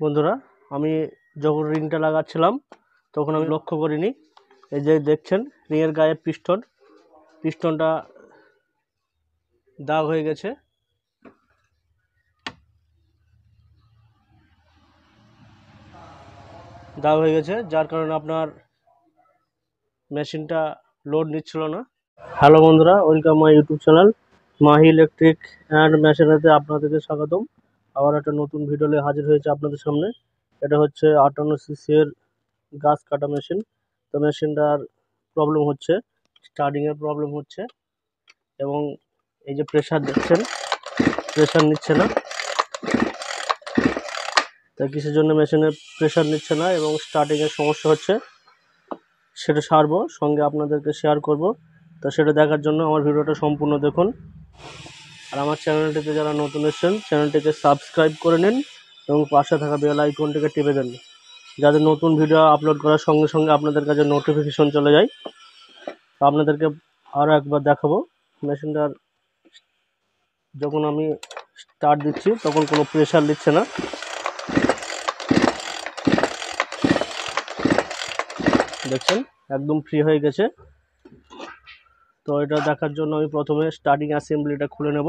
বন্ধুরা, আমি যখন রিংটা লাগাচ্ছিলাম তখন আমি লক্ষ্য করিনি, এই যে দেখছেন রিংয়ের গায়ে পিস্টনটা দাগ হয়ে গেছে। যার কারণে আপনার মেশিনটা লোড নিচ্ছিল না। হ্যালো বন্ধুরা, welcome my YouTube channel Mahi electric and মেশিনারিতে আপনাদেরকে স্বাগতম। আবার একটা নতুন ভিডিও নিয়ে হাজির হয়েছে আপনাদের সামনে। এটা হচ্ছে 58cc এর গাছ কাটা মেশিন। তো মেশিনটার প্রবলেম হচ্ছে, স্টার্টিংয়ের প্রবলেম হচ্ছে, এবং এই যে প্রেসার দেখছেন, প্রেসার নিচ্ছে না। তাই কিসের জন্য মেশিনের প্রেসার নিচ্ছে না এবং স্টার্টিংয়ের সমস্যা হচ্ছে সেটা সারবো, সঙ্গে আপনাদেরকে শেয়ার করব। তো সেটা দেখার জন্য আমার ভিডিওটা সম্পূর্ণ দেখুন। আর আমার চ্যানেলটিতে যারা নতুন এসেছেন চ্যানেলটিকে সাবস্ক্রাইব করে নিন এবং পাশে থাকা বেল আইকনটিকে টিপে দেন, যাতে নতুন ভিডিও আপলোড করার সঙ্গে সঙ্গে আপনাদের কাছে নোটিফিকেশন চলে যায়। আপনাদেরকে আরও একবার দেখাবো। মেশিনটার যখন আমি স্টার্ট দিচ্ছি তখন কোনো প্রেসার নিচ্ছে না। দেখছেন একদম ফ্রি হয়ে গেছে। তো এটা দেখার জন্য আমি প্রথমে স্টার্টিং অ্যাসেম্বলিটা খুলে নেব।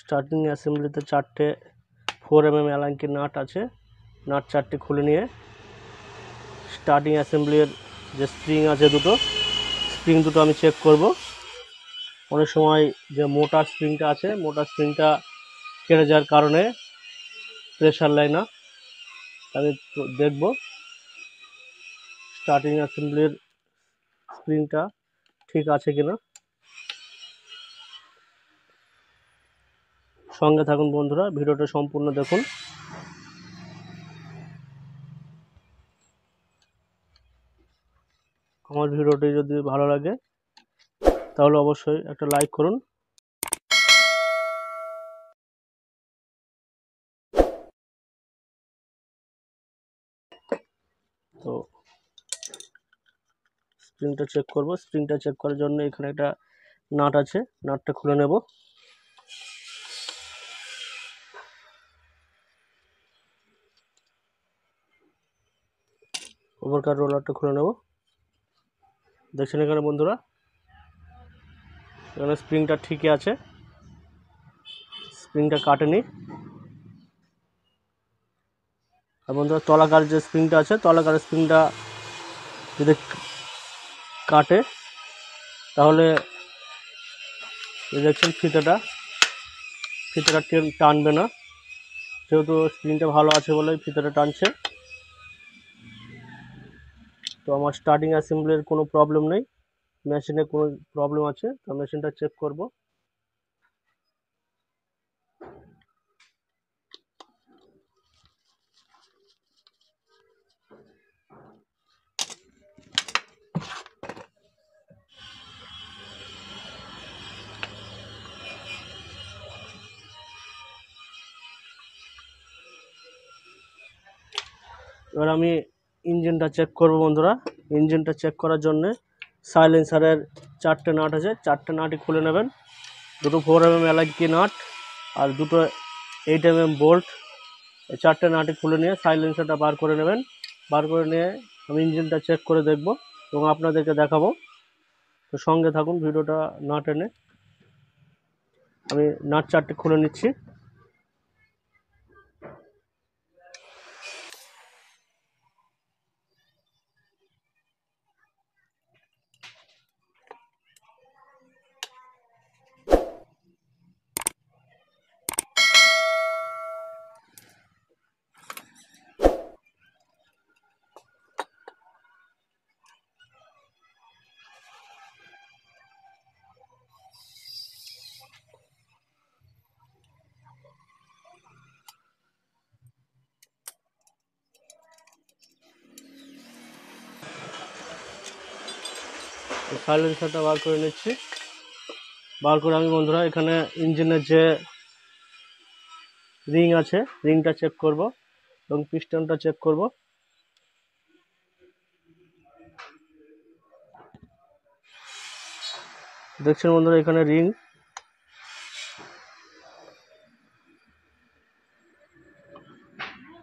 স্টার্টিং অ্যাসেম্বলিতে 4টে 4mm অ্যালাঙ্কি নাট আছে। নাট 4টে খুলে নিয়ে স্টার্টিং অ্যাসেম্বলির যে স্প্রিং আছে স্প্রিং দুটো আমি চেক করব। অনেক সময় যে মোটা স্প্রিংটা আছে, মোটা স্প্রিংটা কেটে যাওয়ার কারণে প্রেসার নেয় না। আমি দেখব স্টার্টিং অ্যাসেম্বলির স্প্রিংটা ঠিক আছে কিনা। সঙ্গে থাকুন বন্ধুরা, ভিডিওটা সম্পূর্ণ দেখুন। আমার ভিডিওটি যদি ভালো লাগে তাহলে অবশ্যই একটা লাইক করুন। তো স্প্রিংটা চেক করব। স্প্রিংটা চেক করার জন্য এখানে একটা নাট আছে, নাটটা খুলে নেব। ওভারকাট রোলারটা খুলে নেব। দেখছেন এখানে বন্ধুরা, এখানে স্প্রিংটা ঠিকই আছে, স্প্রিংটা কাটেনি। আর বন্ধুরা, তলাকার যে স্প্রিংটা আছে, তলাকার স্প্রিংটা যদি কাটে তাহলে দেখছেন ফিতেটা টানবে না। যেহেতু স্প্রিংটা ভালো আছে বলে ফিতেটা টানছে। তো আমার স্টার্টিং অ্যাসেম্বলির কোনো প্রবলেম নেই, মেশিনে কোনো প্রবলেম আছে। তো মেশিনটা চেক করব। এবার আমি ইঞ্জিনটা চেক করব বন্ধুরা। ইঞ্জিনটা চেক করার জন্য সাইলেন্সারের 4টে নাট আছে, 4টে নাটই খুলে নেবেন। দুটো 4mm অ্যালাঙ্কি নাট আর দুটো 8mm বোল্ট, এই 4টে নাটই খুলে নিয়ে সাইলেন্সারটা বার করে নেবেন। বার করে নিয়ে আমি ইঞ্জিনটা চেক করে দেখব এবং আপনাদেরকে দেখাবো। তো সঙ্গে থাকুন, ভিডিওটা না টেনে। আমি নাট 4টে খুলে নিচ্ছি। সাইলেন্সারটা বার করে নিচ্ছি। বার করে আমি বন্ধুরা এখানে ইঞ্জিনের যে রিং আছে, রিংটা চেক করব এবং পিস্টনটা চেক করব। দেখছেন বন্ধুরা এখানে রিং,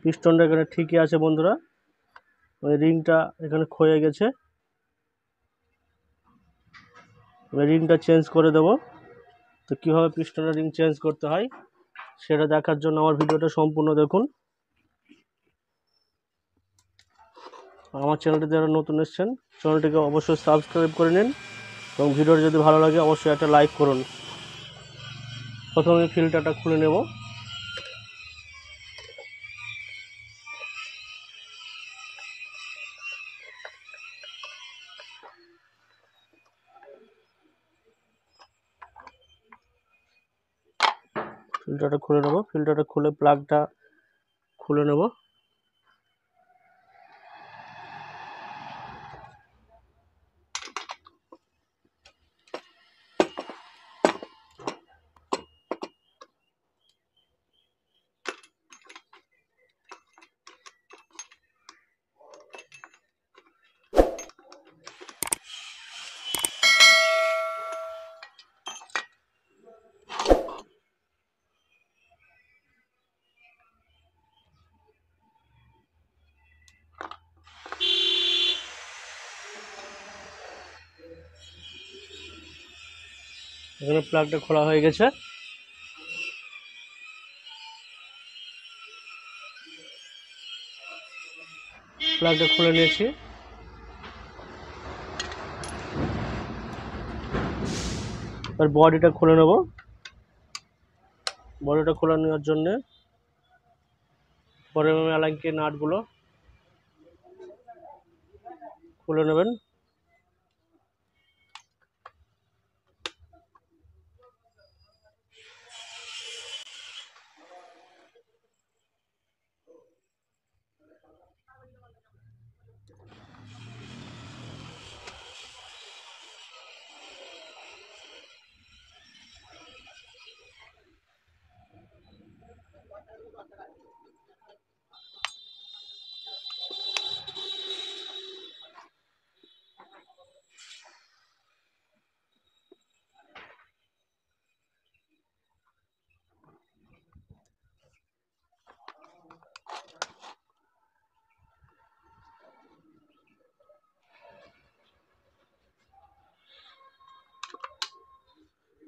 পিস্টনটা এখানে ঠিকই আছে বন্ধুরা, ওই রিংটা এখানে ক্ষয়ে গেছে, রিংটা চেঞ্জ করে দেব। তো কীভাবে পিস্টনের রিং চেঞ্জ করতে হয় সেটা দেখার জন্য আমার ভিডিওটা সম্পূর্ণ দেখুন। আমার চ্যানেলটি যারা নতুন এসেছেন চ্যানেলটিকে অবশ্যই সাবস্ক্রাইব করে নিন এবং ভিডিওটা যদি ভালো লাগে অবশ্যই একটা লাইক করুন। প্রথমে ফিল্টারটা খুলে নেব। ফিল্টারটা খুলে প্লাগটা খুলে নেব। এখানে প্লাগটা খোলা হয়ে গেছে। প্লাগটা খুলে নিয়েছি। এবার বডিটা খুলে নেব। বডিটা খুলে নেওয়ার জন্যে পরে অ্যালাইনকে নাটগুলো খুলে নেবেন।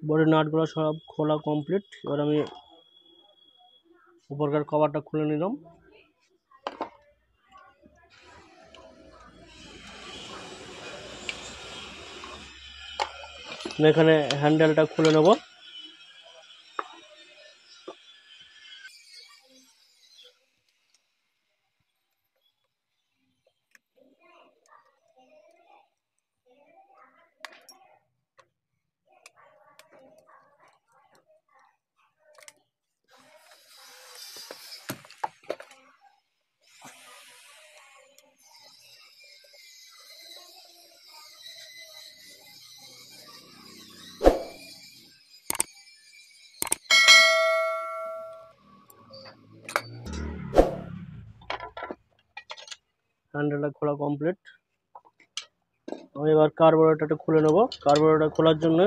বডির নাটগুলো সব খোলা কমপ্লিট। এবার আমি উপরকার কভারটা খুলে নিলাম। এখানে হ্যান্ডেলটা খুলে নেব। হ্যান্ডেলটা খোলা কমপ্লিট। আমি এবার কার্বোরেটরটা খুলে নেব। কার্বোরেটর খোলার জন্য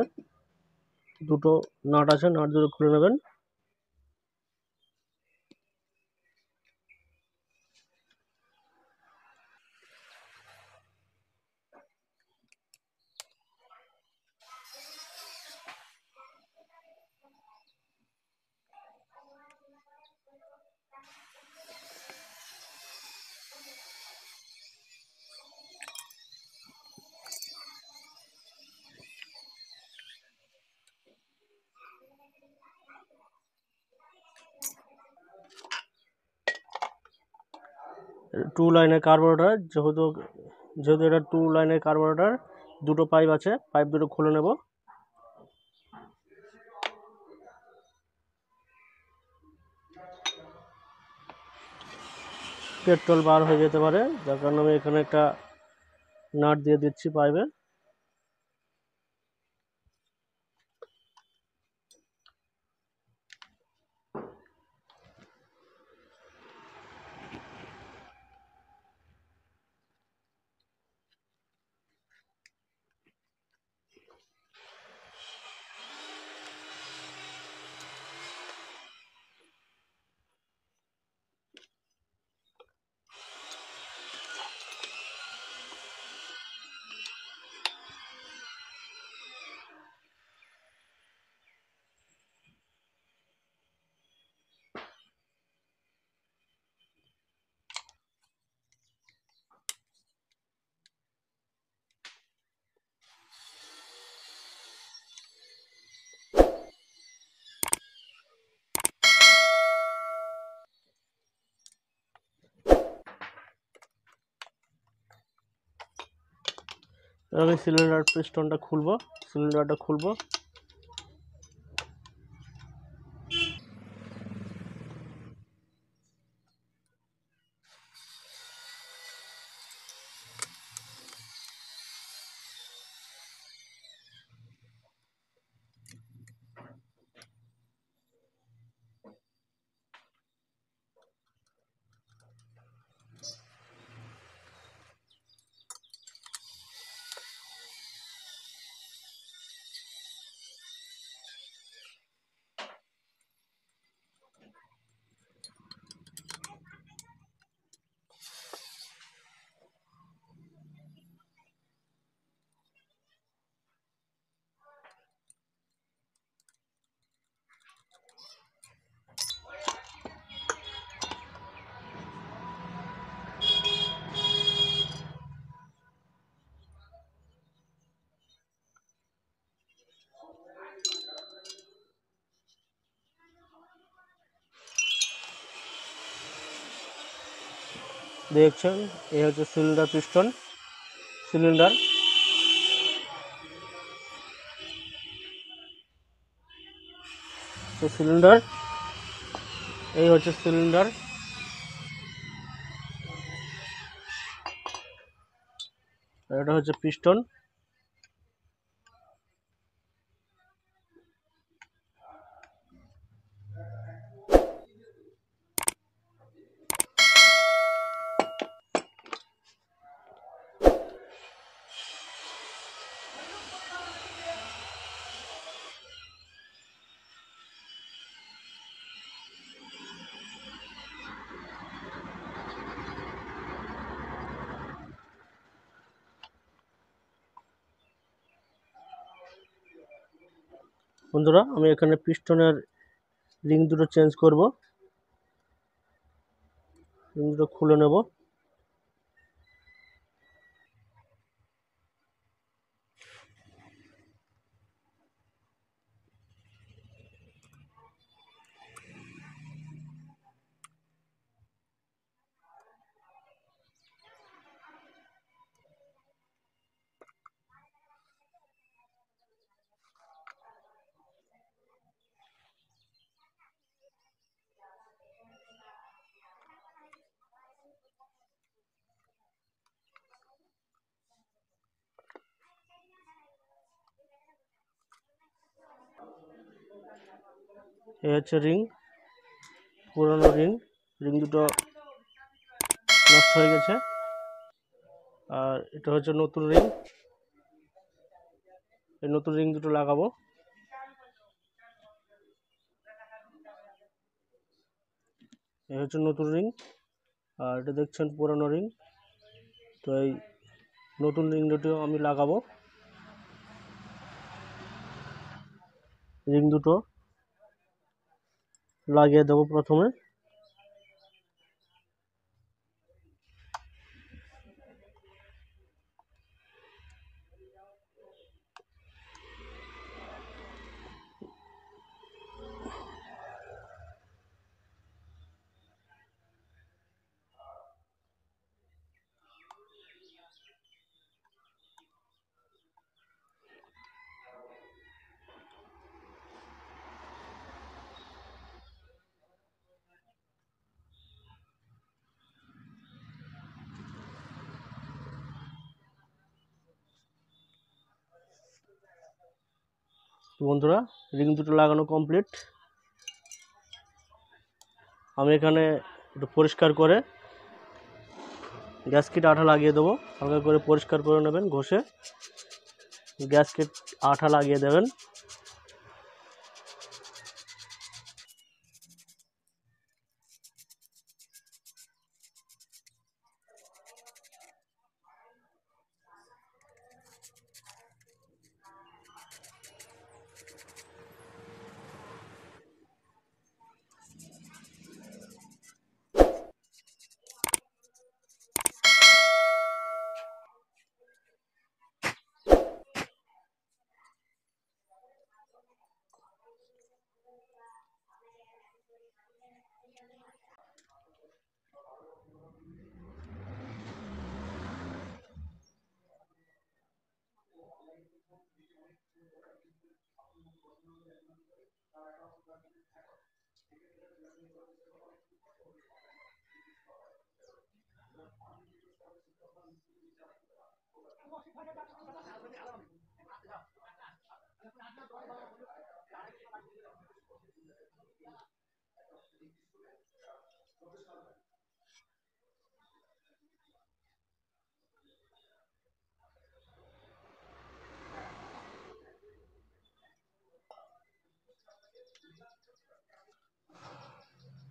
দুটো নাট আছে, নাট দুটো খুলে নেবেন। টু লাইনের কার্বোরেটর, যেহেতু এটা টু লাইনের কার্বোরেটর, দুটো পাইপ আছে, পাইপ দুটো খুলে নেব। পেট্রোল বার হয়ে যেতে পারে, যার কারণে আমি এখানে একটা নাট দিয়ে দিচ্ছি পাইপে। আমি সিলিন্ডার পিস্টনটা খুলবো, সিলিন্ডারটা খুলবো। দেখছেন এই হচ্ছে সিলিন্ডার পিস্টন, সিলিন্ডার। তো সিলিন্ডার, এই হচ্ছে সিলিন্ডার। এটা হচ্ছে পিস্টন। বন্ধুরা, আমি এখানে পিস্টনের রিং দুটো চেঞ্জ করব, রিং দুটো খুলে নেব। এই হচ্ছে রিং, পুরনো রিং। রিং দুটো নষ্ট হয়ে গেছে। আর এটা হচ্ছে নতুন রিং, এই নতুন রিং দুটো লাগাবো। এই হচ্ছে নতুন রিং, আর এটা দেখছেন পুরনো রিং। তো এই নতুন রিং দুটো আমি লাগাবো। রিং দুটো লাগিয়ে দেবো প্রথমে। বন্ধুরা, রিং দুটো লাগানো কমপ্লিট। আমি এখানে একটু পরিষ্কার করে গ্যাসকিট আঠা লাগিয়ে দেবো। হালকা করে পরিষ্কার করে নেবেন, ঘষে গ্যাসকিট আঠা লাগিয়ে দেবেন।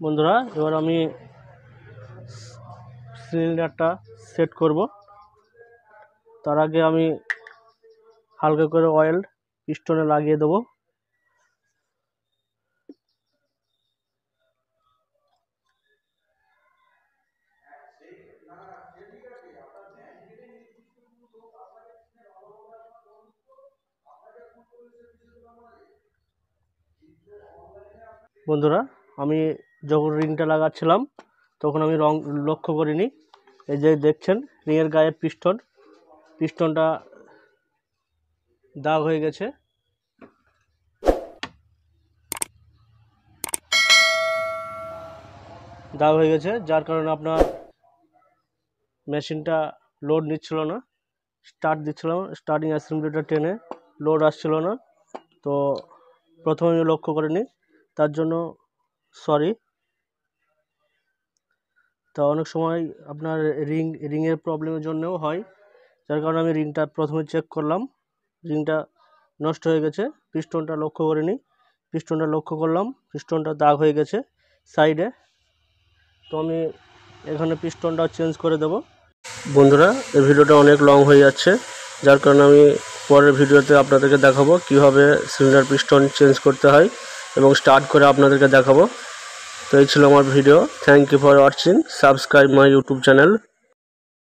বন্ধুরা এবার আমি সিলিন্ডারটা সেট করব। তার আগে আমি হালকা করে অয়েল পিস্টনে লাগিয়ে দেবো। বন্ধুরা আমি যখন রিংটা লাগাচ্ছিলাম তখন আমি রং লক্ষ্য করিনি। এই যে দেখছেন রিংয়ের গায়ে পিস্টনটা দাগ হয়ে গেছে। যার কারণে আপনার মেশিনটা লোড নিচ্ছিল না, স্টার্টিং অ্যাসেম্বলিটা টেনে লোড আসছিল না। তো প্রথমে আমি লক্ষ্য করিনি, তার জন্য সরি। তা অনেক সময় আপনার রিংয়ের প্রবলেমের জন্যও হয়, যার কারণে আমি রিংটা প্রথমে চেক করলাম, রিংটা নষ্ট হয়ে গেছে। পিস্টনটা লক্ষ্য করিনি, পিস্টনটা লক্ষ্য করলাম, পিস্টনটা দাগ হয়ে গেছে সাইডে। তো আমি এখানে পিস্টনটা চেঞ্জ করে দেব। বন্ধুরা এই ভিডিওটা অনেক লং হয়ে যাচ্ছে, যার কারণে আমি পরের ভিডিওতে আপনাদেরকে দেখাবো কীভাবে সিলিন্ডার পিস্টন চেঞ্জ করতে হয় এবং স্টার্ট করে আপনাদেরকে দেখাবো। তো এই ছিল আমার video. Thank you for watching. Subscribe my YouTube channel.